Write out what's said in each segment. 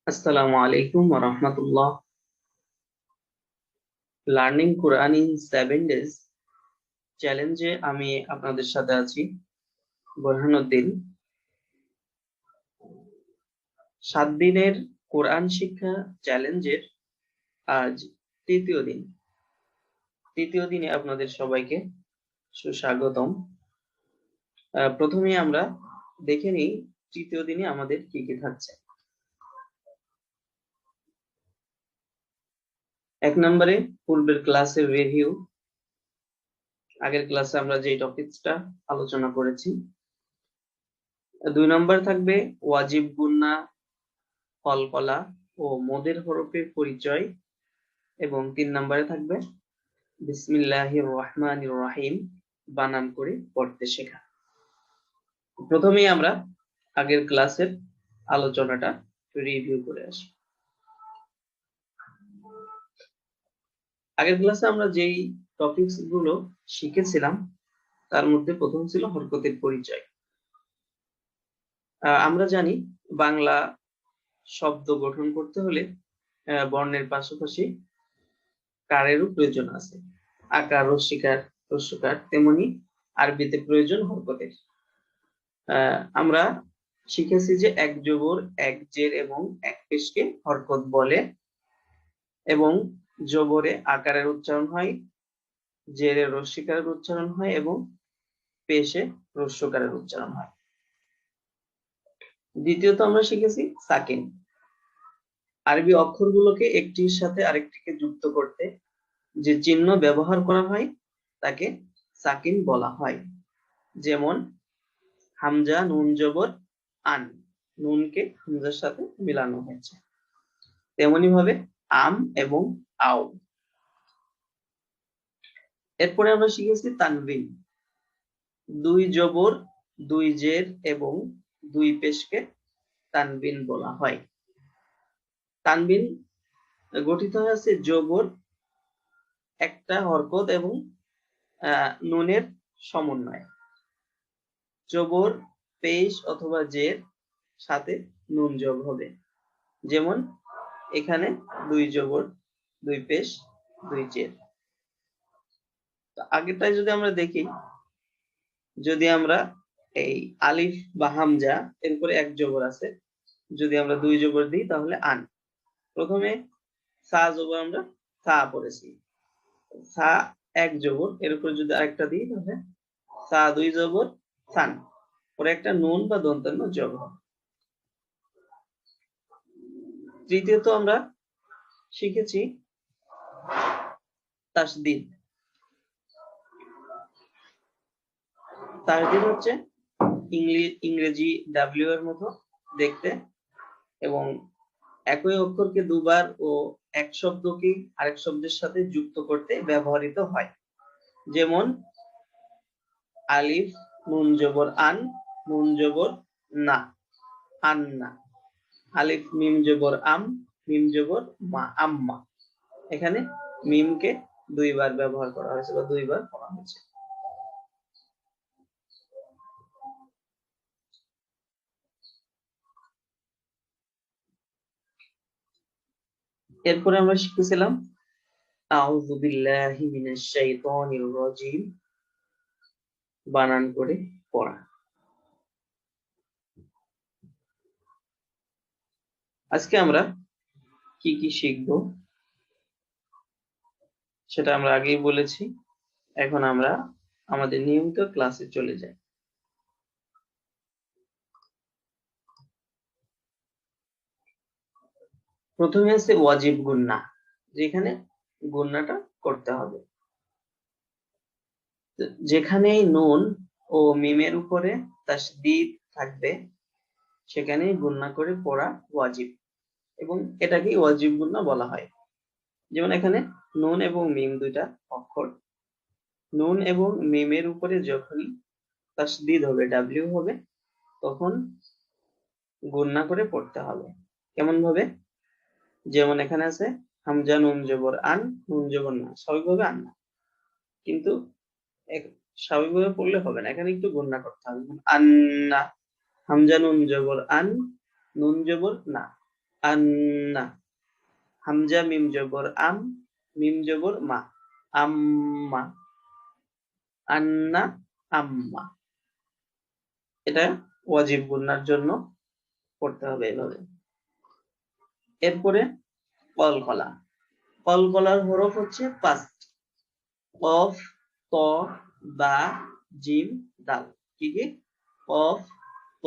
আসসালামু আলাইকুম ওয়া রাহমাতুল্লাহ। লার্নিং কোরআন ইন 7 ডেজ চ্যালেঞ্জে আমি আপনাদের সাথে আছি বোরহানুদ্দিন। 7 দিনের কোরআন শিক্ষা চ্যালেঞ্জের আজ তৃতীয় দিন। তৃতীয় দিনে আপনাদের সবাইকে সুস্বাগতম। প্রথমেই আমরা দেখে নিই তৃতীয় দিনে আমাদের কি কি থাকছে। 1 নম্বরে পূর্বের ক্লাসের রিভিউ। আগের ক্লাসে আমরা যে টপিকসটা আলোচনা করেছি। 2 নম্বর থাকবে ওয়াজিব গুন্না, কলকলা ও মদের হরফের পরিচয় এবং 3 নম্বরে থাকবে বিসমিল্লাহির রহমানির রহিম বানান করে পড়তে শেখা। প্রথমেই আমরা আগের ক্লাসের আলোচনাটা রিভিউ করে আসি। আগের ক্লাসে আমরা যেই টপিকস গুলো শিখেছিলাম তার মধ্যে প্রথম ছিল হরকতের পরিচয়। আমরা জানি বাংলা শব্দ গঠন করতে হলে বর্ণের পাশাপাশি কারেরও প্রয়োজন আছে। আকার, রস্যিকার, হ্রস্বকার, তেমনি আরবিতে প্রয়োজন হরকতের। আমরা শিখেছি যে এক জবর, এক জের এবং এক পেশকে হরকত বলে এবং জবরে আকারের উচ্চারণ হয়, জেরে রস্যিকারের উচ্চারণ হয় এবং পেশে হ্রস্বকারের উচ্চারণ হয়। দ্বিতীয়ত আমরা শিখেছি সাকিন। আরবি অক্ষরগুলোকে একটির সাথে আরেকটিকে যুক্ত করতে যে চিহ্ন ব্যবহার করা হয় তাকে সাকিন বলা হয়। যেমন হামজা নুন জবর আন, নুনকে হামজার সাথে মিলানো হয়েছে। তেমনি ভাবে আম এবং আও। এরপরে আমরা শিখেছি তানবিন। 2 জবর, 2 জের এবং 2 পেশকে তানবিন বলা হয়। তানবিন গঠিত হয়েছে জবর, একটা হরকত এবং নুনের সমন্বয়। জবর, পেশ অথবা জের সাথে নুন যোগ হবে। যেমন এখানে 2 জবর, 2 পেশ, 2 জের। আগেরটাই যদি আমরা দেখি, যদি আমরা এই আলিফ বা হামজা এরপরে এক জবর আছে, যদি আমরা 2 জবর দিই তাহলে আন। প্রথমে সা জবর আমরা সা পড়েছি, সা এক জবর, এর উপরে যদি আরেকটা দিই তাহলে সা 2 জবর সান, পরে একটা নুন বা দন্তান্ন যোগ হবে। তৃতীয়ত আমরা শিখেছি তাসদিদ। তাসদিদ হচ্ছে ইংরেজি ডাব্লিউ এর মতো দেখতে এবং একই অক্ষরকে দুবার ও এক শব্দকে আরেক শব্দের সাথে যুক্ত করতে ব্যবহৃত হয়। যেমন আলিফ নুন জবর আন, নুন জবর না, আন্না। আলিফ মিম জবর আম, মিম জবর মা, আম্মা। এখানে মিমকে 2 বার ব্যবহার করা হয়েছে বা 2 বার পড়া হয়েছে। এরপরে আমরা শিখেছিলাম আউযু বিল্লাহি মিনাশ শাইতানির রাজিম বানান করে পড়া। আজকে আমরা কি কি শিখব সেটা আমরা আগেই বলেছি। এখন আমরা আমাদের নিয়মিত ক্লাসে চলে যাই। প্রথমে আছে ওয়াজিব গুন্না, যেখানে গুন্নাটা করতে হবে। যেখানেই নুন ও মিমের উপরে তাসদীদ থাকবে সেখানে গুন্না করে পড়া ওয়াজিব এবং এটাকেই ওয়াজিব গুন্না বলা হয়। যেমন এখানে নুন এবং মিম দুইটা অক্ষর, নুন এবং মিমের উপরে যখনই তাসদীদ হবে, ডাব্লিউ হবে, তখন গুন্না করে পড়তে হবে। কেমন ভাবে? যেমন এখানে আছে হামজা নুন জবর আন, নুন জবর না, স্বাভাবিকভাবে আন না, কিন্তু স্বাভাবিকভাবে পড়লে হবে না, এখানে একটু গুন্না করতে হবে। আন্না, হামজা নুন জবর আন, নুন জবর না, আন্না, হামজা মিম জবর আম, মিম জবর মা, আম্মা, আন্না, আম্মা। এটা ওয়াজিব গুন্নার জন্য পড়তে হবে এভাবে। এরপরে কলকলা। কলকলার হরফ হচ্ছে 5টি, কফ, ত, বা, জিম, দাল। কি কি? কফ, ত,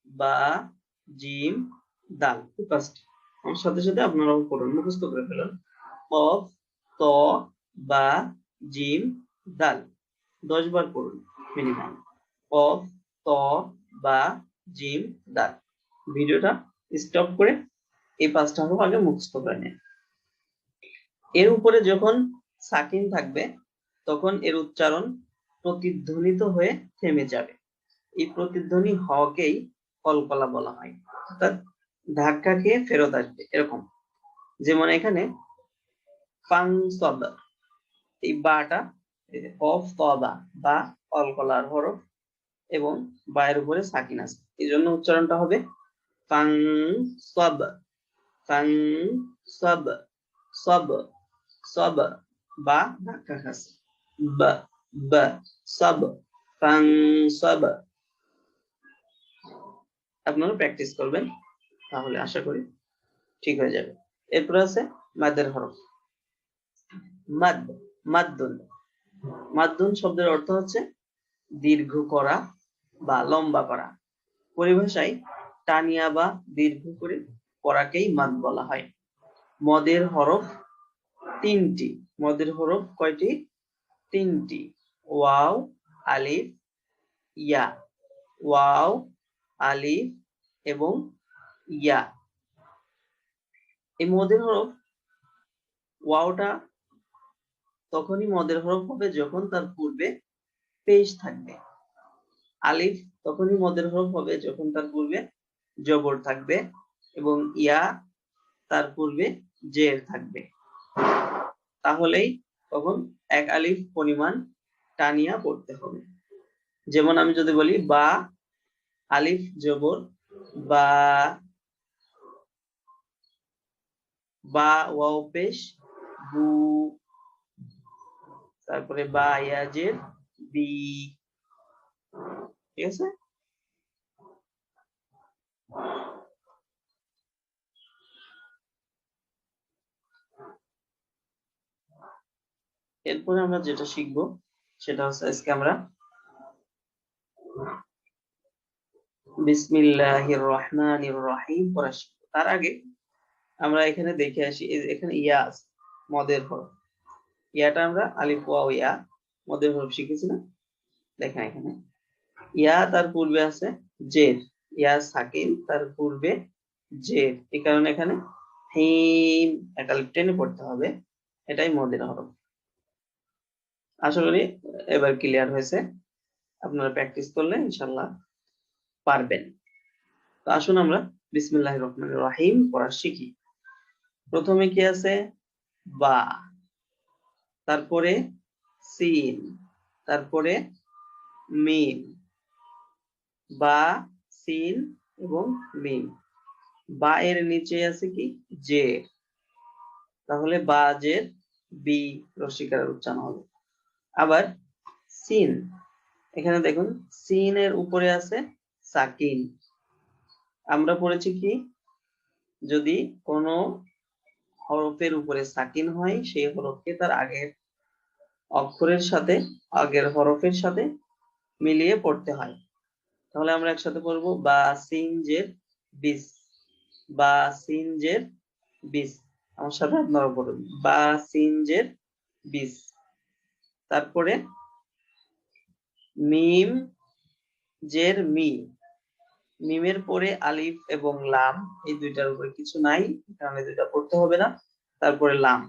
বা, জিম, দাল, 5টি। আমার সাথে সাথে আপনারাও পড়ুন, মুখস্থ করে ফেলুন। কফ, ত, বা, জিম, দাল 10 বার পড়ুন মিনিমাম। কফ, ত, বা, জিম, দাল। ভিডিওটা স্টপ করে এই 5টা হরফ আগে মুখস্থ করে নিন। এর উপরে যখন সাকিন থাকবে তখন এর উচ্চারণ প্রতিধ্বনিত হয়ে থেমে যাবে। এই প্রতিধ্বনি হওয়াকেই কলকলা বলা হয়, অর্থাৎ ধাক্কা খেয়ে ফেরত আসবে এরকম। যেমন এখানে ফাংসব, এই বাটা কফ তবা বা কলকলার হরফ এবং বায়ের উপরে সাকিন আছে, এই জন্য উচ্চারণটা হবে ফাংসব, ফাংসব, সব, সব, বা ধাক্কা খাচ্ছে, বা, বা, সব, ফাংসব। আপনারা প্র্যাকটিস করবেন, তাহলে আশা করি ঠিক হয়ে যাবে। এরপর আছে মাদের হরফ। মাদ, মাদ্দুন। মাদ্দুন শব্দের অর্থ হচ্ছে দীর্ঘ করা বা লম্বা করা। পরিভাষায় টানিয়া বা দীর্ঘ করে পড়াকেই মাদ বলা হয়। মদের হরফ 3টি। মদের হরফ কয়টি? 3টি। ওয়াও, আলিফ, ইয়া। ওয়াও, আলিফ এবং ইয়া। এই মদের হরফ, ওয়াওটা তখনই মদের হরফ হবে যখন তার পূর্বে পেশ থাকবে। আলিফ তখনই মদের হরফ হবে যখন তার পূর্বে জবর থাকবে এবং ইয়া তার পূর্বে জের থাকবে। তাহলেই তখন 1 আলিফ পরিমাণ টানিয়া পড়তে হবে। যেমন আমি যদি বলি বা, আলিফ জবর বা, বা ওয়াও পেশ বু, তারপরে বা ইয়া জের বি। ঠিক আছে? এরপরে আমরা যেটা শিখবো সেটা হচ্ছে আজকে আমরা বিসমিল্লাহির রহমানির রহিম পড়া শিখবো। তার আগে আমরা এখানে দেখে আসি, এখানে ইয়া আছে মদের হরফ। ইয়াটা আমরা আলিফ ওয়াও ইয়া মদের হরফ শিখেছি না? দেখেন এখানে ইয়া তার পূর্বে আছে জের, ইয়া সাকিন তার পূর্বে জের, এই কারণে এখানে হিম একটা আলিফ টেনে পড়তে হবে, এটাই মদের হরফ। আশা করি এবার ক্লিয়ার হয়েছে, আপনারা প্র্যাকটিস করলে ইনশাআল্লাহ পারবেন। তো আসুন আমরা বিসমিল্লাহির রহমানির রহিম পড়া শিখি। প্রথমে কি আছে? বা, তারপরে সিন, তারপরে মিম। বা, সিন এবং মিম। বা এর নিচে আছে কি? জের, তাহলে বা জের বি রসিকার উচ্চারণ হবে। আবার সিন, এখানে দেখুন সিন এর উপরে আছে সাকিন। আমরা পড়েছি কি, যদি কোনো হরফের উপরে সাকিন হয় সেই হরফকে তার আগের অক্ষরের সাথে, আগের হরফের সাথে মিলিয়ে পড়তে হয়। তাহলে আমরা একসাথে পড়বো বা সিন জের বিস, বা সিন জের বিস। আমার সাথে আপনারা পড়ুন বা সিন জের বিস। তারপরে মিম জের মি, মিমের পরে আলিফ এবং লাম, এই দুইটার উপরে কিছু নাই, কারণে দুইটা পড়তে হবে না। তারপরে লাম,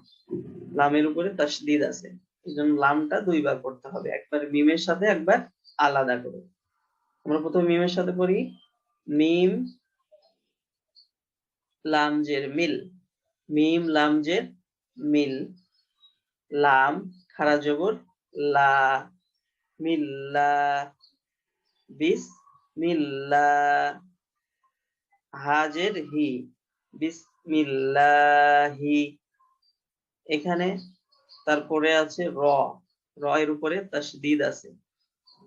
লামের উপরে তাসদিদ আছে, এই জন্য লামটা 2 বার পড়তে হবে, একবার মিমের সাথে একবার আলাদা করে। আমরা প্রথমে মিমের সাথে পড়ি, মিম লাম জের মিল, মিম লাম জের মিল, লাম খাড়া জবর লা, মিল্লা, বিসমিল্লাহ। হা জের হি, বিসমিল্লাহি। এখানে তারপরে আছে র, র এর উপরে তাসদিদ আছে,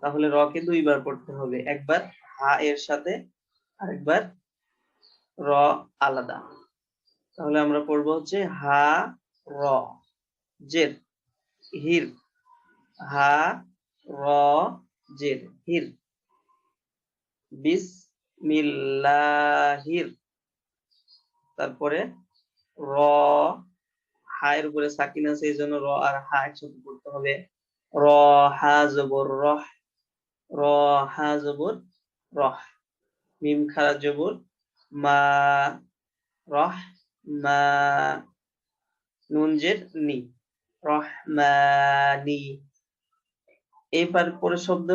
তাহলে র কে দুইবার পড়তে হবে, একবার হা এর সাথে আরেকবার র আলাদা। তাহলে আমরা পড়বো হচ্ছে হা র, জের, হির, হা র জের, হির, বিসমিল্লাহির। তারপরে র, হা এর উপরে সাকিন আছে, এই জন্য র আর হা একসাথে পড়তে হবে। র হা জবর রহ, র হা জবর রহ, মিম খারা জবর মা, রহ মা, নুন জের নি, রহমানি। এইবার পরে শব্দ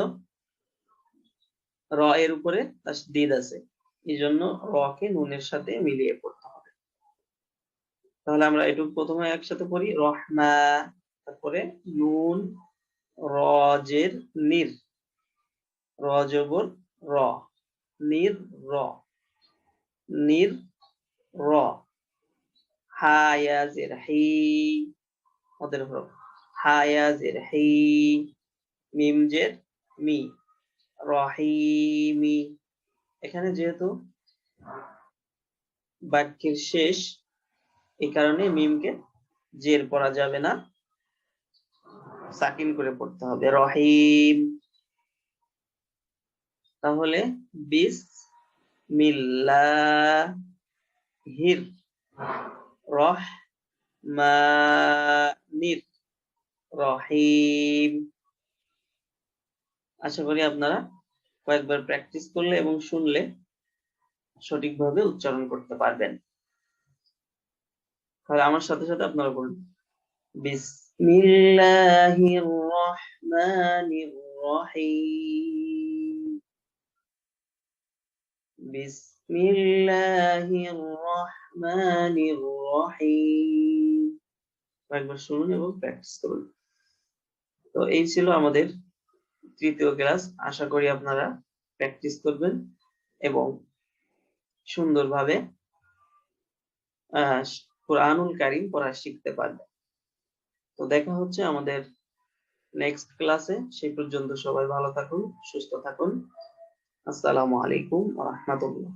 র এর উপরে তাসদীদ আছে, এই জন্য র কে নুনের সাথে মিলিয়ে পড়তে হবে। তাহলে আমরা এটুকু প্রথমে একসাথে পড়ি, রহমা, তারপরে নুন, র জের নির, র জবর র, নির র, নির র, হা ইয়া জের হি, ওদের হরফ, হা ইয়া জের হি, মিম জের মি, রহিমি। এখানে যেহেতু বাক্যের শেষ, এই কারণে মিমকে জের পড়া যাবে না, সাকিন করে পড়তে হবে, রহিম। তাহলে বিসমিল্লাহির রহমানির রহিম। আশা করি আপনারা কয়েকবার প্র্যাকটিস করলে এবং শুনলে সঠিকভাবে উচ্চারণ করতে পারবেন। তাহলে আমার সাথে সাথে আপনারা বলুন, বিসমিল্লাহির রহমানির রহিম, বিসমিল্লাহির রহমানির রহিম। কয়েকবার শুনুন এবং প্র্যাকটিস করুন। তো এই ছিল আমাদের তৃতীয় ক্লাস। আশা করি আপনারা প্র্যাকটিস করবেন এবং সুন্দরভাবে কুরআনুল কারীম পড়া শিখতে পারবেন। তো দেখা হচ্ছে আমাদের নেক্সট ক্লাসে। সেই পর্যন্ত সবাই ভালো থাকুন, সুস্থ থাকুন। আসসালামু আলাইকুম ওয়া রাহমাতুল্লাহ।